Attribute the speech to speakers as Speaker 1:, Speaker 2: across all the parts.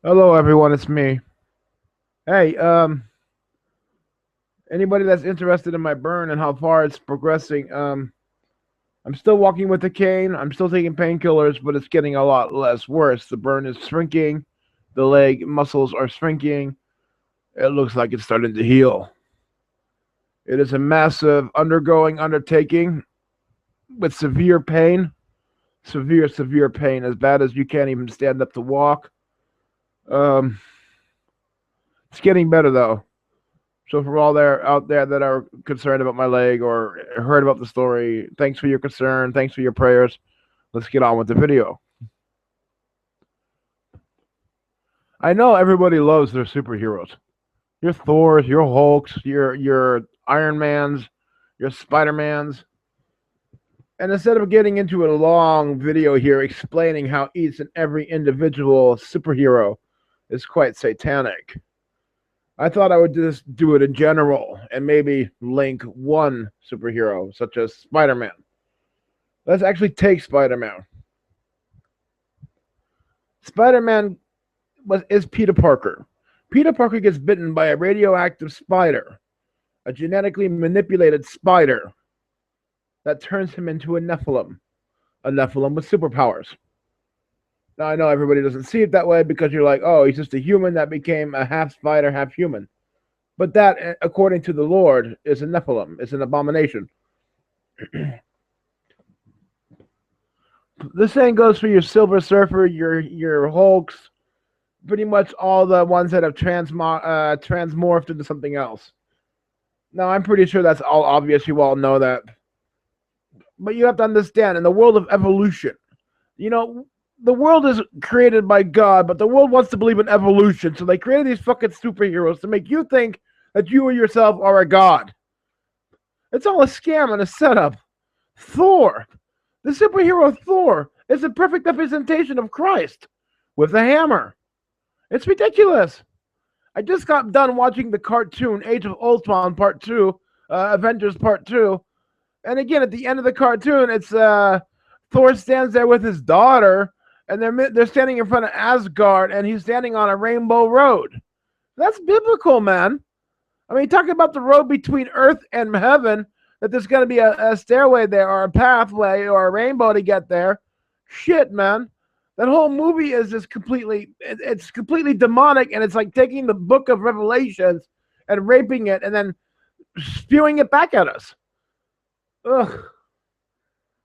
Speaker 1: Hello, everyone. It's me. Hey, anybody that's interested in my burn and how far it's progressing, I'm still walking with a cane. I'm still taking painkillers, but it's getting a lot less worse. The burn is shrinking. The leg muscles are shrinking. It looks like it's starting to heal. It is a massive undergoing undertaking with severe pain, as bad as you can't even stand up to walk. Um, it's getting better though. So for all there out there that are concerned about my leg or heard about the story, thanks for your concern. Thanks for your prayers. Let's get on with the video. I know everybody loves their superheroes. Your Thors, your Hulks, your Iron Mans, your Spider Mans. And instead of getting into a long video here explaining how each and every individual superhero is quite satanic, I thought I would just do it in general and maybe link one superhero, such as Spider Man. Let's actually take Spider Man. Spider Man is Peter Parker. Peter Parker gets bitten by a radioactive spider, a genetically manipulated spider that turns him into a Nephilim with superpowers. Now, I know everybody doesn't see it that way because you're like, oh, he's just a human that became a half spider, half human. But that, according to the Lord, is a Nephilim. It's an abomination. The same goes for your Silver Surfer, your Hulks, pretty much all the ones that have transmorphed into something else. Now, I'm pretty sure that's all obvious. You all know that. But you have to understand, in the world of evolution, you know, the world is created by God, but the world wants to believe in evolution. So they created these fucking superheroes to make you think that you or yourself are a god. It's all a scam and a setup. Thor, the superhero Thor, is a perfect representation of Christ with a hammer. It's ridiculous. I just got done watching the cartoon Age of Ultron Part 2, Avengers Part 2. And again, at the end of the cartoon, it's Thor stands there with his daughter, and they're standing in front of Asgard, and he's standing on a rainbow road. That's biblical, man. I mean, talking about the road between earth and heaven, that there's going to be a stairway there, or a pathway, or a rainbow to get there. Shit, man. That whole movie is just it's completely demonic, and it's like taking the book of Revelations and raping it and then spewing it back at us. Ugh.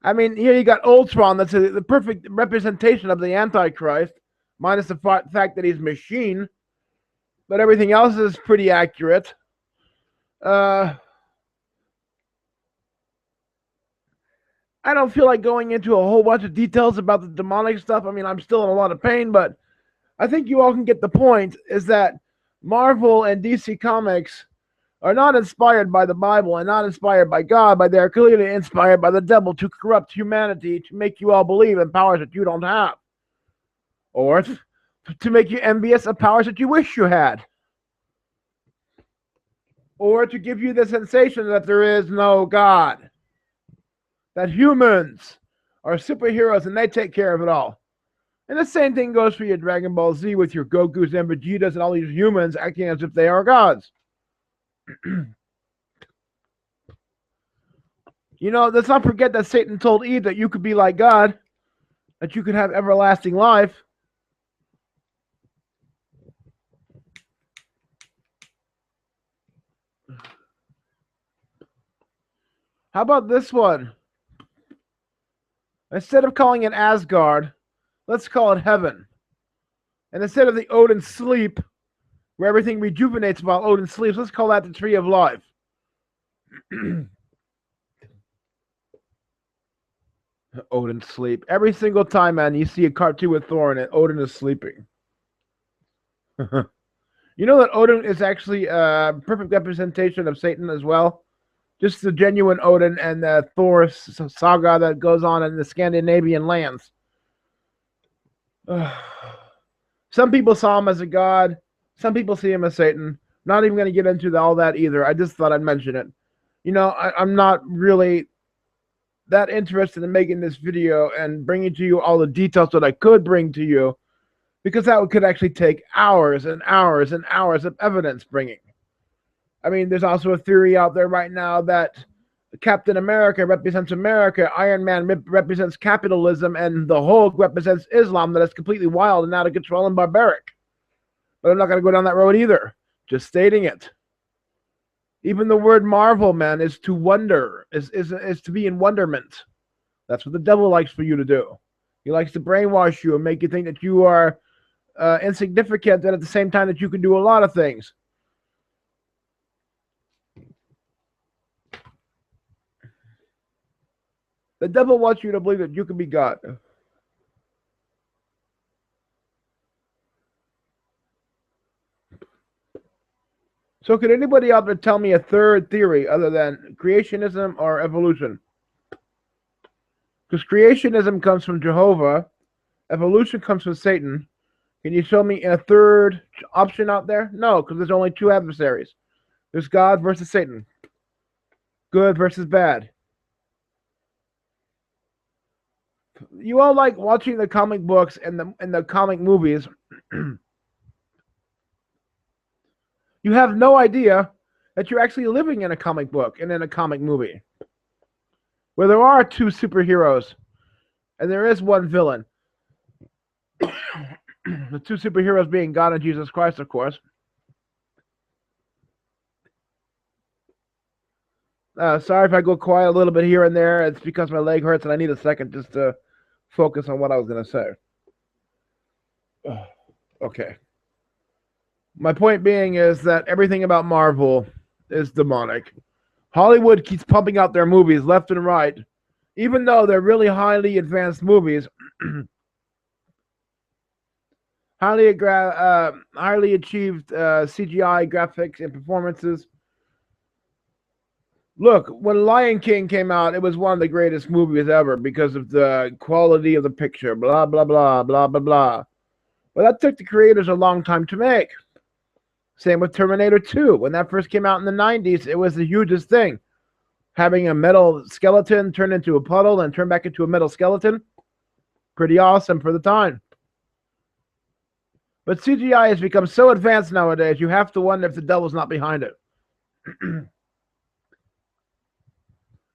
Speaker 1: I mean, here you got Ultron, that's the perfect representation of the Antichrist, minus the fact that he's machine, but everything else is pretty accurate. I don't feel like going into a whole bunch of details about the demonic stuff. I mean, I'm still in a lot of pain, but I think you all can get the point, is that Marvel and DC Comics are not inspired by the Bible and not inspired by God, but they're clearly inspired by the devil to corrupt humanity, to make you all believe in powers that you don't have, or to make you envious of powers that you wish you had, or to give you the sensation that there is no God, that humans are superheroes and they take care of it all. And the same thing goes for your Dragon Ball Z with your Gokus and Vegetas and all these humans acting as if they are gods. You know, let's not forget that Satan told Eve that you could be like God, that you could have everlasting life. How about this one? Instead of calling it Asgard, let's call it heaven. And instead of the Odin sleep, where everything rejuvenates while Odin sleeps, let's call that the tree of life. Odin sleep. Every single time, man, you see a cartoon with Thor in it, Odin is sleeping. You know that Odin is actually a perfect representation of Satan as well? Just the genuine Odin and the Thor saga that goes on in the Scandinavian lands. Some people saw him as a god. Some people see him as Satan. Not even going to get into all that either. I just thought I'd mention it. You know, I'm not really that interested in making this video and bringing to you all the details that I could bring to you, because that could actually take hours and hours and hours of evidence bringing. I mean, there's also a theory out there right now that Captain America represents America, Iron Man represents capitalism, and the Hulk represents Islam that is completely wild and out of control and barbaric. But I'm not going to go down that road either. Just stating it. Even the word Marvel, man, is to wonder, is to be in wonderment. That's what the devil likes for you to do. He likes to brainwash you and make you think that you are insignificant, and at the same time that you can do a lot of things. The devil wants you to believe that you can be God. So could anybody out there tell me a third theory other than creationism or evolution? Because creationism comes from Jehovah, evolution comes from Satan. Can you show me a third option out there? No, because there's only two adversaries. There's God versus Satan. Good versus bad. You all like watching the comic books and the comic movies. You have no idea that you're actually living in a comic book and in a comic movie, where there are two superheroes and there is one villain. The two superheroes being God and Jesus Christ, of course. Sorry if I go quiet a little bit here and there. It's because my leg hurts and I need a second just to focus on what I was going to say. Okay. My point being is that everything about Marvel is demonic. Hollywood keeps pumping out their movies left and right, even though they're really highly advanced movies, highly achieved CGI graphics and performances. Look, when Lion King came out, it was one of the greatest movies ever because of the quality of the picture, blah, blah, blah, blah, blah, blah. But that took the creators a long time to make. Same with Terminator 2. When that first came out in the 90s, it was the hugest thing. Having a metal skeleton turn into a puddle and turn back into a metal skeleton. Pretty awesome for the time. But CGI has become so advanced nowadays, you have to wonder if the devil's not behind it.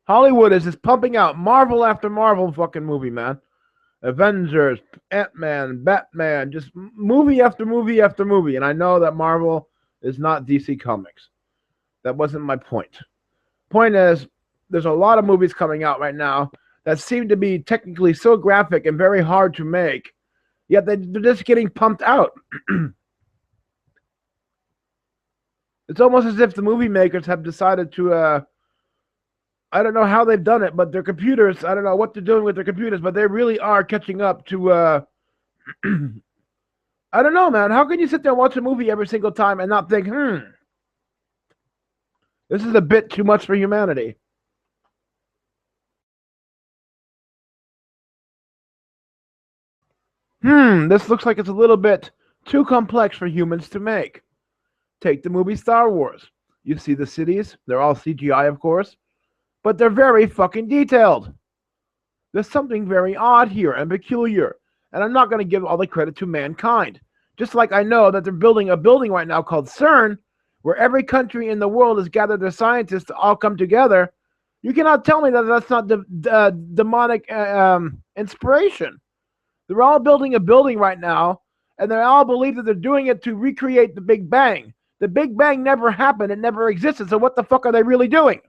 Speaker 1: Hollywood is just pumping out Marvel after Marvel fucking movie, man. Avengers, Ant-Man, Batman, just movie after movie after movie. And I know that Marvel is not DC Comics. That wasn't my point. Point is, there's a lot of movies coming out right now that seem to be technically so graphic and very hard to make, yet they're just getting pumped out. It's almost as if the movie makers have decided to, I don't know how they've done it, but their computers, I don't know what they're doing with their computers, but they really are catching up to, I don't know, man. How can you sit there and watch a movie every single time and not think, this is a bit too much for humanity? This looks like it's a little bit too complex for humans to make. Take the movie Star Wars. You see the cities, they're all CGI, of course, but they're very fucking detailed. There's something very odd here and peculiar, and I'm not going to give all the credit to mankind. Just like I know that they're building a building right now called CERN, where every country in the world has gathered their scientists to all come together. You cannot tell me that that's not demonic inspiration. They're all building a building right now, and they all believe that they're doing it to recreate the Big Bang. The Big Bang never happened. It never existed. So what the fuck are they really doing?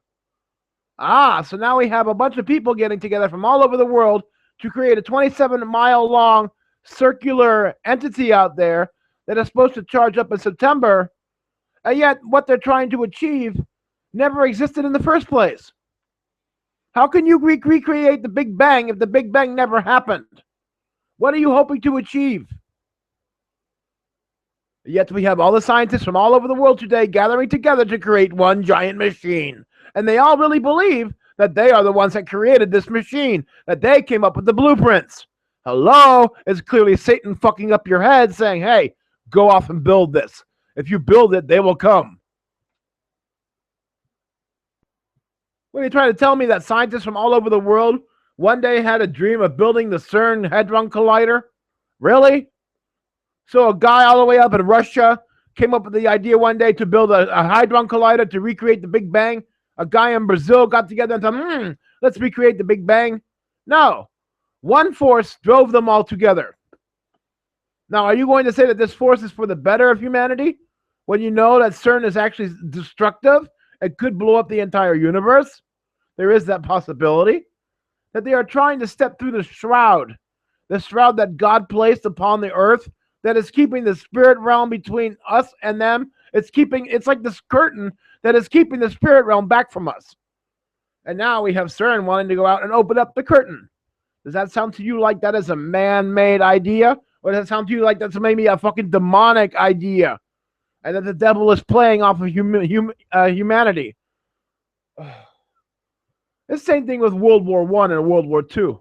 Speaker 1: So now we have a bunch of people getting together from all over the world to create a 27-mile-long circular entity out there that is supposed to charge up in September, and yet what they're trying to achieve never existed in the first place. How can you recreate the Big Bang if the Big Bang never happened? What are you hoping to achieve? Yet we have all the scientists from all over the world today gathering together to create one giant machine. And they all really believe that they are the ones that created this machine, that they came up with the blueprints. Hello? It's clearly Satan fucking up your head saying, hey, go off and build this. If you build it, they will come. What are you trying to tell me, that scientists from all over the world one day had a dream of building the CERN Hadron Collider? Really? So a guy all the way up in Russia came up with the idea one day to build a hadron collider to recreate the Big Bang. A guy in Brazil got together and said, let's recreate the Big Bang. No. One force drove them all together. Now, are you going to say that this force is for the better of humanity when you know that CERN is actually destructive and could blow up the entire universe? There is that possibility that they are trying to step through the shroud that God placed upon the earth that is keeping the spirit realm between us and them. It's like this curtain that is keeping the spirit realm back from us. And now we have CERN wanting to go out and open up the curtain. Does that sound to you like that is a man-made idea? Or does that sound to you like that's maybe a fucking demonic idea? And that the devil is playing off of humanity? The same thing with World War I and World War II.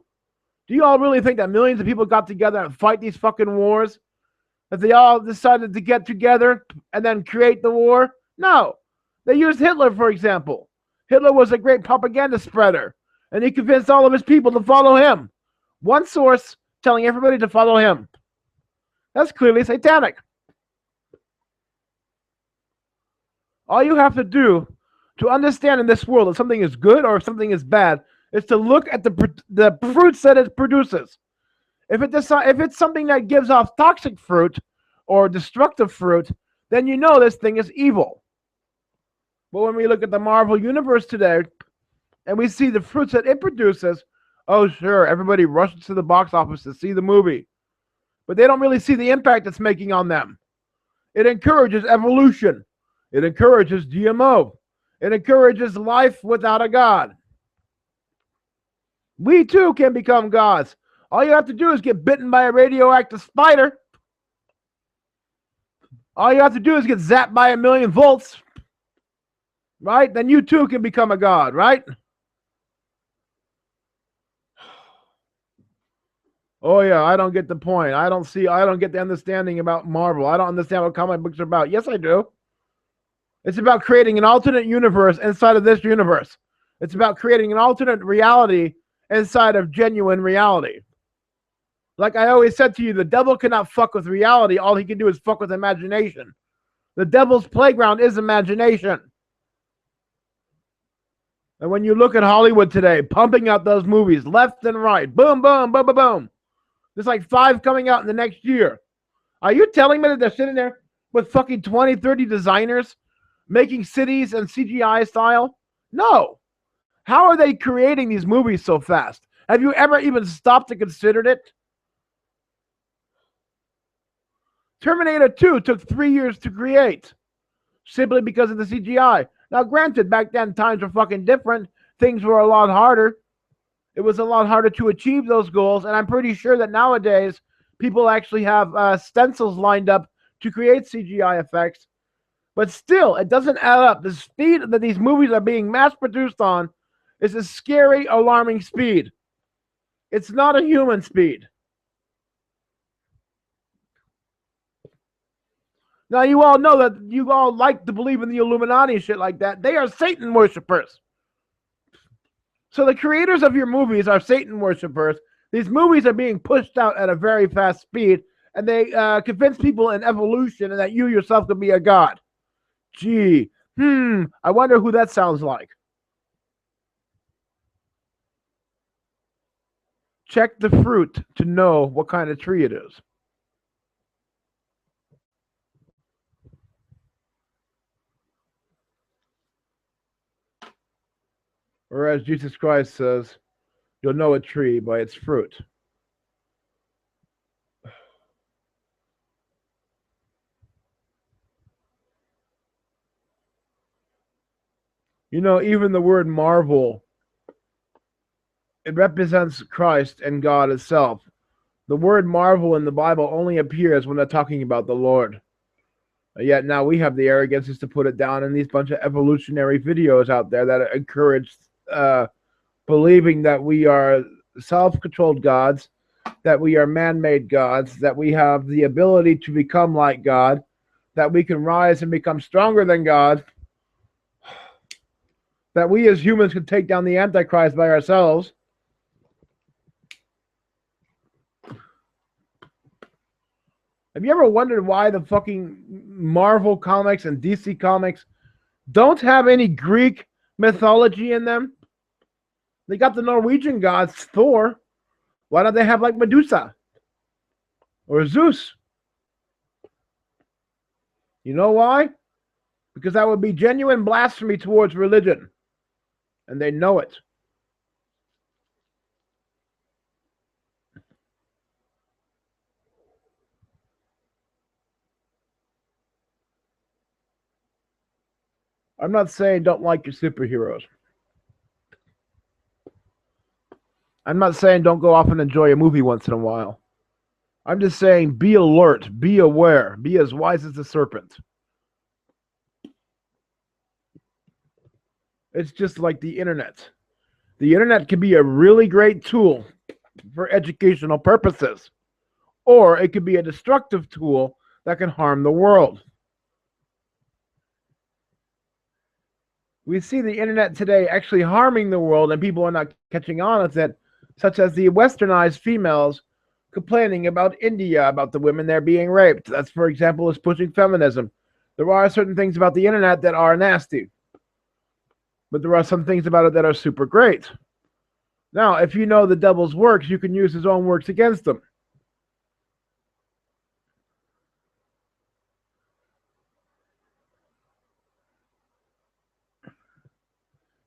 Speaker 1: Do you all really think that millions of people got together and fight these fucking wars? That they all decided to get together and then create the war? No. They used Hitler, for example. Hitler was a great propaganda spreader, and he convinced all of his people to follow him. One source telling everybody to follow him. That's clearly satanic. All you have to do to understand in this world if something is good or if something is bad is to look at the fruits that it produces. If it's something that gives off toxic fruit or destructive fruit, then you know this thing is evil. But when we look at the Marvel Universe today and we see the fruits that it produces, oh sure, everybody rushes to the box office to see the movie. But they don't really see the impact it's making on them. It encourages evolution. It encourages GMO. It encourages life without a God. We too can become gods. All you have to do is get bitten by a radioactive spider. All you have to do is get zapped by 1,000,000 volts. Right? Then you too can become a god, right? Oh yeah, I don't get the point. I don't get the understanding about Marvel. I don't understand what comic books are about. Yes, I do. It's about creating an alternate universe inside of this universe. It's about creating an alternate reality inside of genuine reality. Like I always said to you, the devil cannot fuck with reality. All he can do is fuck with imagination. The devil's playground is imagination. And when you look at Hollywood today, pumping out those movies left and right, boom, boom, boom, boom, boom. There's like 5 coming out in the next year. Are you telling me that they're sitting there with fucking 20, 30 designers making cities and CGI style? No. How are they creating these movies so fast? Have you ever even stopped to consider it? Terminator 2 took 3 years to create simply because of the CGI. Now, granted, back then times were fucking different. Things were a lot harder. It was a lot harder to achieve those goals, and I'm pretty sure that nowadays people actually have stencils lined up to create CGI effects. But still, it doesn't add up. The speed that these movies are being mass-produced on is a scary, alarming speed. It's not a human speed. Now, you all know that you all like to believe in the Illuminati and shit like that. They are Satan worshippers. So the creators of your movies are Satan worshippers. These movies are being pushed out at a very fast speed, and they convince people in evolution and that you yourself could be a god. Gee, I wonder who that sounds like. Check the fruit to know what kind of tree it is. Or as Jesus Christ says, you'll know a tree by its fruit. You know, even the word marvel, it represents Christ and God itself. The word marvel in the Bible only appears when they're talking about the Lord. Yet now we have the arrogance to put it down in these bunch of evolutionary videos out there that encourage believing that we are self-controlled gods, that we are man-made gods, that we have the ability to become like God, that we can rise and become stronger than God, that we as humans can take down the Antichrist by ourselves. Have you ever wondered why the fucking Marvel comics and DC comics don't have any Greek mythology in them? They got the Norwegian gods, Thor. Why don't they have like Medusa or Zeus? You know why? Because that would be genuine blasphemy towards religion. And they know it. I'm not saying don't like your superheroes. I'm not saying don't go off and enjoy a movie once in a while. I'm just saying be alert, be aware, be as wise as the serpent. It's just like the internet. The internet can be a really great tool for educational purposes, or it could be a destructive tool that can harm the world. We see the internet today actually harming the world, and people are not catching on with it, such as the westernized females complaining about India, about the women there being raped. That's, for example, is pushing feminism. There are certain things about the internet that are nasty, but there are some things about it that are super great. Now, if you know the devil's works, you can use his own works against them.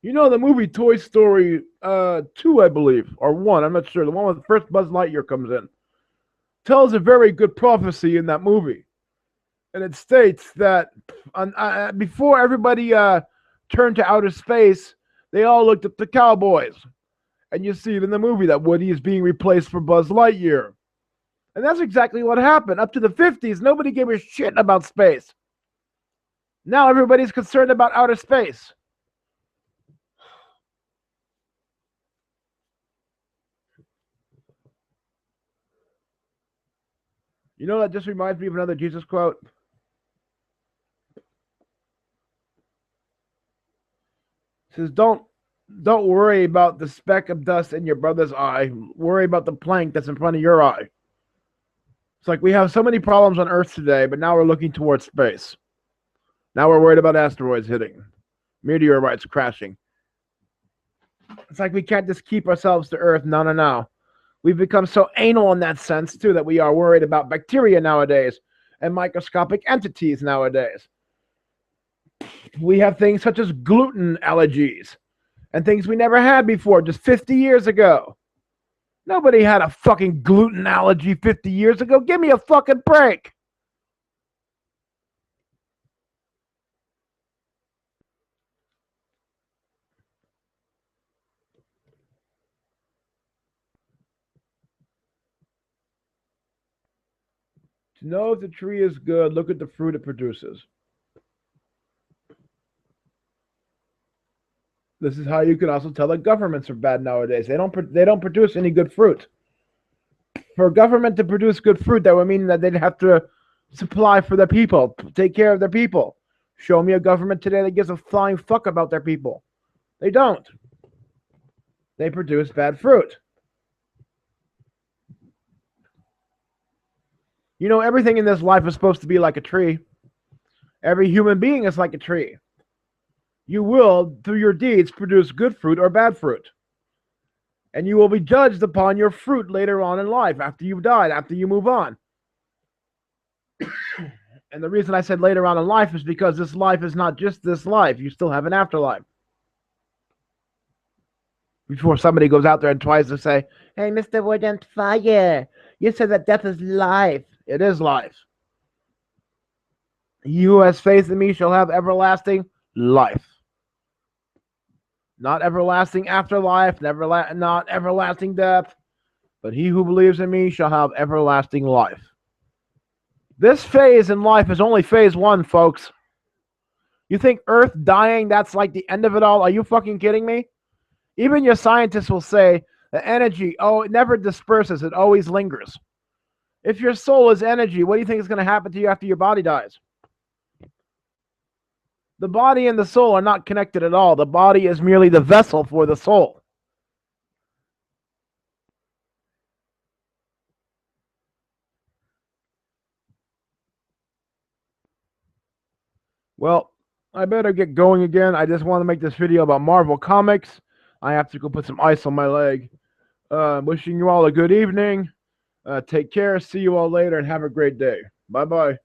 Speaker 1: You know the movie Toy Story 2, I believe, or 1, I'm not sure. The one with the first Buzz Lightyear comes in. Tells a very good prophecy in that movie. And it states that before everybody turned to outer space, they all looked at the cowboys. And you see it in the movie that Woody is being replaced for Buzz Lightyear. And that's exactly what happened. Up to the 50s, nobody gave a shit about space. Now everybody's concerned about outer space. You know, that just reminds me of another Jesus quote. It says, don't worry about the speck of dust in your brother's eye. Worry about the plank that's in front of your eye. It's like we have so many problems on Earth today, but now we're looking towards space. Now we're worried about asteroids hitting, meteorites crashing. It's like we can't just keep ourselves to Earth. No. We've become so anal in that sense, too, that we are worried about bacteria nowadays and microscopic entities nowadays. We have things such as gluten allergies and things we never had before just 50 years ago. Nobody had a fucking gluten allergy 50 years ago. Give me a fucking break. To know if the tree is good, look at the fruit it produces. This is how you can also tell that governments are bad nowadays. They don't produce any good fruit. For a government to produce good fruit, that would mean that they'd have to supply for their people, take care of their people. Show me a government today that gives a flying fuck about their people. They don't. They produce bad fruit. You know, everything in this life is supposed to be like a tree. Every human being is like a tree. You will, through your deeds, produce good fruit or bad fruit. And you will be judged upon your fruit later on in life, after you've died, after you move on. And the reason I said later on in life is because this life is not just this life. You still have an afterlife. Before somebody goes out there and tries to say, hey, Mr. Wood and Fire, you said that death is life. It is life. He who has faith in me shall have everlasting life. Not everlasting afterlife, not everlasting death, but he who believes in me shall have everlasting life. This phase in life is only phase 1, folks. You think Earth dying, that's like the end of it all? Are you fucking kidding me? Even your scientists will say the energy, it never disperses, it always lingers. If your soul is energy, what do you think is going to happen to you after your body dies? The body and the soul are not connected at all. The body is merely the vessel for the soul. Well, I better get going again. I just want to make this video about Marvel Comics. I have to go put some ice on my leg. Wishing you all a good evening. Take care. See you all later and have a great day. Bye bye.